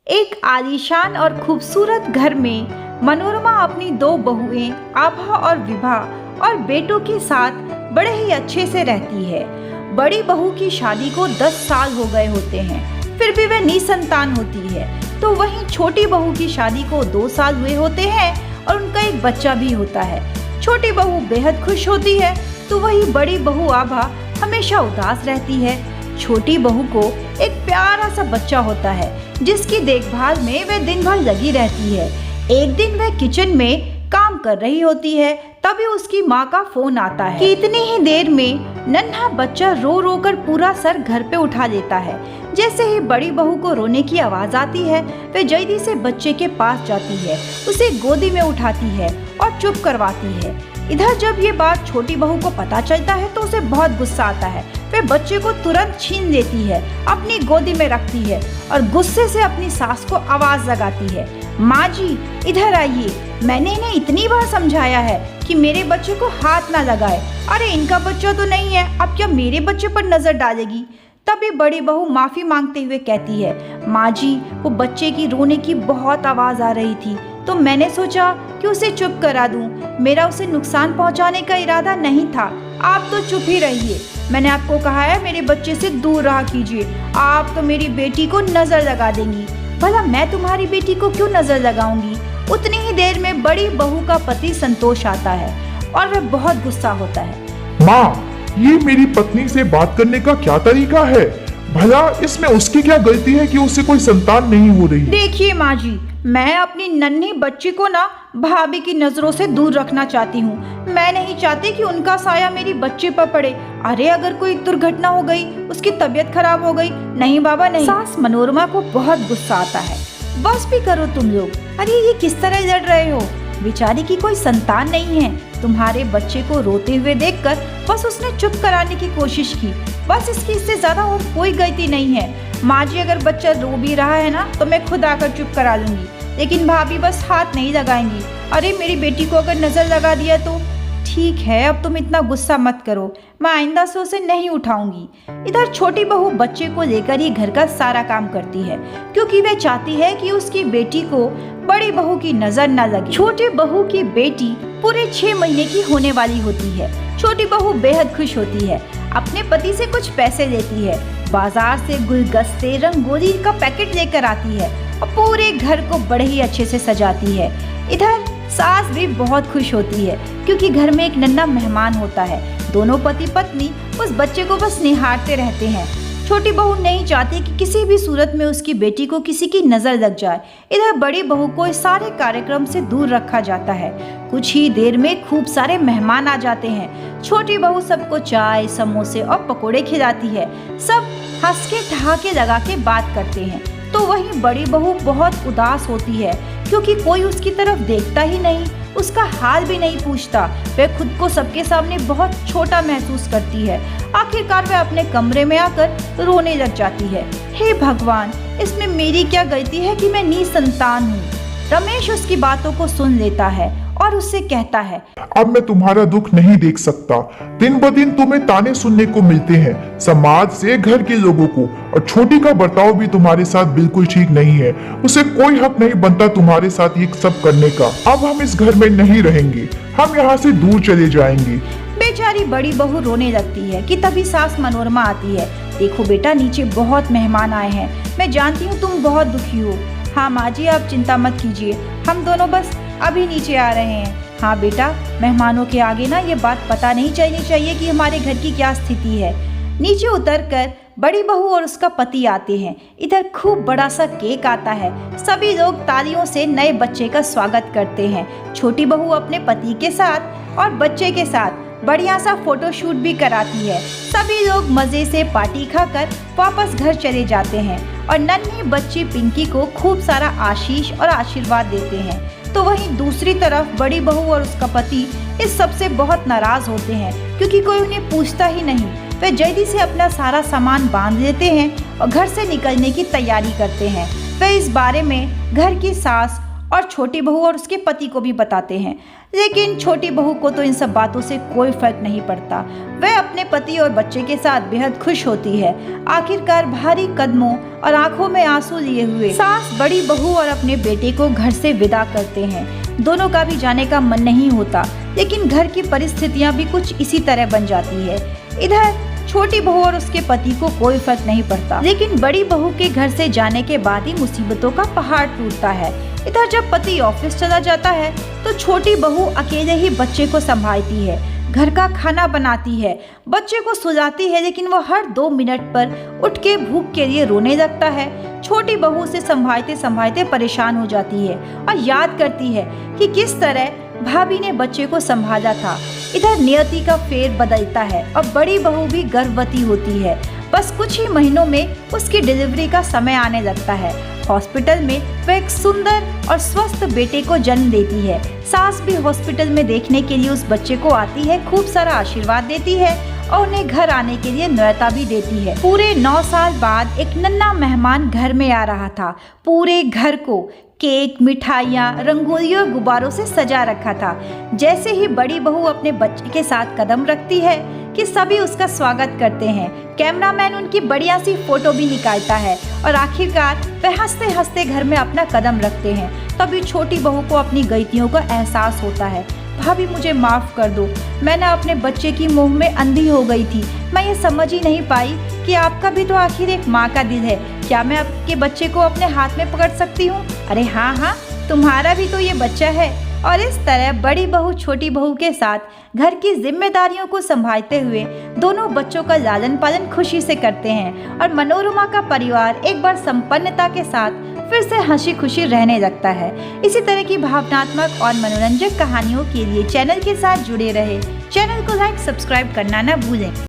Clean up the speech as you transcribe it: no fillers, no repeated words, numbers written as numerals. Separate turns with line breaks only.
एक आलीशान और खूबसूरत घर में मनोरमा अपनी दो बहुएं आभा और विभा और बेटों के साथ बड़े ही अच्छे से रहती है। बड़ी बहू की शादी को 10 साल हो गए होते हैं, फिर भी वह निसंतान होती है। तो वहीं छोटी बहू की शादी को 2 साल हुए होते हैं और उनका एक बच्चा भी होता है। छोटी बहू बेहद खुश होती है, तो वही बड़ी बहू आभा हमेशा उदास रहती है। छोटी बहू को एक प्यारा सा बच्चा होता है, जिसकी देखभाल में वह दिन भर लगी रहती है। एक दिन वह किचन में काम कर रही होती है, तभी उसकी माँ का फोन आता है कि इतनी ही देर में नन्हा बच्चा रो रो कर पूरा सर घर पे उठा लेता है। जैसे ही बड़ी बहू को रोने की आवाज आती है, वह जल्दी से बच्चे के पास जाती है, उसे गोदी में उठाती है और चुप करवाती है। इधर जब ये बात छोटी बहू को पता चलता है तो उसे बहुत गुस्सा आता है। वह बच्चे को तुरंत छीन लेती है, अपनी गोदी में रखती है और गुस्से से अपनी सास को आवाज लगाती है, माँ जी इधर आइए, मैंने इन्हें इतनी बार समझाया है कि मेरे बच्चे को हाथ ना लगाए। अरे इनका बच्चा तो नहीं है, अब क्या मेरे बच्चे पर नजर डालेगी। तभी बड़ी बहू माफी मांगते हुए कहती है, माँ जी वो बच्चे की रोने की बहुत आवाज आ रही थी, तो मैंने सोचा कि उसे चुप करा दूं। मेरा उसे नुकसान पहुंचाने का इरादा नहीं था। आप तो चुप ही रहिए, मैंने आपको कहा है मेरे बच्चे से दूर रहा कीजिए। आप तो मेरी बेटी को नजर लगा देंगी। भला मैं तुम्हारी बेटी को क्यों नजर लगाऊंगी। उतनी ही देर में बड़ी बहू का पति संतोष आता है और वह बहुत गुस्सा होता है।
माँ, ये मेरी पत्नी से बात करने का क्या तरीका है। भला इसमें उसकी क्या गलती है कि उससे कोई संतान नहीं हो रही।
देखिए माँ जी, मैं अपनी नन्ही बच्ची को ना भाभी की नजरों से दूर रखना चाहती हूँ। मैं नहीं चाहती कि उनका साया मेरी बच्ची पर पड़े। अरे अगर कोई दुर्घटना हो गई, उसकी तबीयत खराब हो गई, नहीं बाबा नहीं। सास मनोरमा को बहुत गुस्सा आता है। बस भी करो तुम लोग, अरे ये किस तरह लड़ रहे हो। बेचारी की कोई संतान नहीं है। तुम्हारे बच्चे को रोते हुए देखकर बस उसने चुप कराने की कोशिश की। बस इससे ज्यादा और कोई गलती नहीं है। माँ जी अगर बच्चा रो भी रहा है ना, तो मैं खुद आकर चुप करा लूंगी, लेकिन भाभी बस हाथ नहीं लगाएंगी। अरे मेरी बेटी को अगर नजर लगा दिया तो। ठीक है, अब तुम इतना गुस्सा मत करो, मैं आइंदा से उसे नहीं उठाऊंगी। इधर छोटी बहू बच्चे को लेकर ही घर का सारा काम करती है, क्योंकि वह चाहती है कि उसकी बेटी को बड़ी बहू की नजर न लगे। छोटी बहू की बेटी पूरे 6 महीने की होने वाली होती है। छोटी बहू बेहद खुश होती है, अपने पति से कुछ पैसे लेती है, बाजार से गुलगस्ते रंगोली का पैकेट लेकर आती है और पूरे घर को बड़े ही अच्छे से सजाती है। इधर सास भी बहुत खुश होती है, क्योंकि घर में एक नन्हा मेहमान होता है। दोनों पति पत्नी उस बच्चे को बस निहारते रहते हैं। छोटी बहू नहीं चाहती कि किसी भी सूरत में उसकी बेटी को किसी की नजर लग जाए। इधर बड़ी बहू को इस सारे कार्यक्रम से दूर रखा जाता है। कुछ ही देर में खूब सारे मेहमान आ जाते हैं। छोटी बहू सबको चाय, समोसे और पकोड़े खिलाती है। सब हंस के ठहाके लगा के बात करते हैं। तो वहीं बड़ी बहू बहुत उदास होती है, क्योंकि कोई उसकी तरफ देखता ही नहीं, उसका हाल भी नहीं पूछता। वह खुद को सबके सामने बहुत छोटा महसूस करती है। आखिरकार वह अपने कमरे में आकर रोने लग जाती है। हे भगवान, इसमें मेरी क्या गलती है कि मैं निसंतान हूँ। रमेश उसकी बातों को सुन लेता है और उससे कहता है,
अब मैं तुम्हारा दुख नहीं देख सकता। दिन ब दिन तुम्हें ताने सुनने को मिलते हैं, समाज से, घर के लोगों को। और छोटी का बर्ताव भी तुम्हारे साथ बिल्कुल ठीक नहीं है। उसे कोई हक नहीं बनता तुम्हारे साथ ये सब करने का। अब हम इस घर में नहीं रहेंगे, हम यहाँ से दूर चले जाएंगे।
बेचारी बड़ी बहू रोने लगती है कि तभी सास मनोरमा आती है। देखो बेटा, नीचे बहुत मेहमान आए हैं, मैं जानती हूँ तुम बहुत दुखी हो। हाँ माँ जी, आप चिंता मत कीजिए, हम दोनों बस अभी नीचे आ रहे हैं। हाँ बेटा, मेहमानों के आगे ना ये बात पता नहीं चलनी चाहिए कि हमारे घर की क्या स्थिति है। नीचे उतरकर बड़ी बहू और उसका पति आते हैं। इधर खूब बड़ा सा केक आता है। सभी लोग तालियों से नए बच्चे का स्वागत करते हैं। छोटी बहू अपने पति के साथ और बच्चे के साथ बढ़िया सा फोटोशूट भी कराती है। सभी लोग मजे से पार्टी खाकर वापस घर चले जाते हैं और नन्ही बच्ची पिंकी को खूब सारा आशीष और आशीर्वाद देते हैं। तो वहीं दूसरी तरफ बड़ी बहू और उसका पति इस सब से बहुत नाराज होते हैं, क्योंकि कोई उन्हें पूछता ही नहीं। वे जल्दी से अपना सारा सामान बांध लेते हैं और घर से निकलने की तैयारी करते हैं। वे इस बारे में घर की सास और छोटी बहू और उसके पति को भी बताते हैं। लेकिन छोटी बहू को तो इन सब बातों से कोई फर्क नहीं पड़ता। वह अपने पति और बच्चे के साथ बेहद खुश होती है। आखिरकार भारी कदमों और आंखों में आंसू लिए हुए सास बड़ी बहू और अपने बेटे को घर से विदा करते हैं। दोनों का भी जाने का मन नहीं होता, लेकिन घर की परिस्थितियां भी कुछ इसी तरह बन जाती है। इधर छोटी बहू और उसके पति को कोई फर्क नहीं पड़ता, लेकिन बड़ी बहू के घर से जाने के बाद ही मुसीबतों का पहाड़ टूटता है। इधर जब पति ऑफिस चला जाता है तो छोटी बहू अकेले ही बच्चे को संभालती है, घर का खाना बनाती है, बच्चे को सुलाती है, लेकिन वो हर 2 मिनट पर उठ के भूख के लिए रोने लगता है। छोटी बहू उसे संभालते संभालते परेशान हो जाती है और याद करती है कि किस तरह भाभी ने बच्चे को संभाला था। इधर नियति का फेर बदलता है और बड़ी बहू भी गर्भवती होती है। बस कुछ ही महीनों में उसकी डिलीवरी का समय आने लगता है। हॉस्पिटल में वह एक सुंदर और स्वस्थ बेटे को जन्म देती है। सास भी हॉस्पिटल में देखने के लिए उस बच्चे को आती है, खूब सारा आशीर्वाद देती है और उन्हें घर आने के लिए न्योता भी देती है। पूरे 9 साल बाद एक नन्हा मेहमान घर में आ रहा था। पूरे घर को केक, मिठाइयाँ, रंगोलियों और गुब्बारों से सजा रखा था। जैसे ही बड़ी बहू अपने बच्चे के साथ कदम रखती है कि सभी उसका स्वागत करते हैं। कैमरामैन उनकी बढ़िया सी फोटो भी निकालता है और आखिरकार वह हंसते हंसते घर में अपना कदम रखते हैं। तभी छोटी बहू को अपनी गलतियों का एहसास होता है। भाभी मुझे माफ़ कर दो, मैं ना अपने बच्चे की मोह में अंधी हो गई थी। मैं ये समझ ही नहीं पाई कि आपका भी तो आखिर एक माँ का दिल है। क्या मैं आपके बच्चे को अपने हाथ में पकड़ सकती हूँ? अरे हाँ, तुम्हारा भी तो ये बच्चा है। और इस तरह बड़ी बहू छोटी बहू के साथ घर की जिम्मेदारियों को संभालते हुए दोनों बच्चों का लालन पालन खुशी से करते हैं और मनोरमा का परिवार एक बार संपन्नता के साथ फिर से हंसी खुशी रहने लगता है। इसी तरह की भावनात्मक और मनोरंजक कहानियों के लिए चैनल के साथ जुड़े रहे। चैनल को लाइक, सब्सक्राइब करना न भूलें।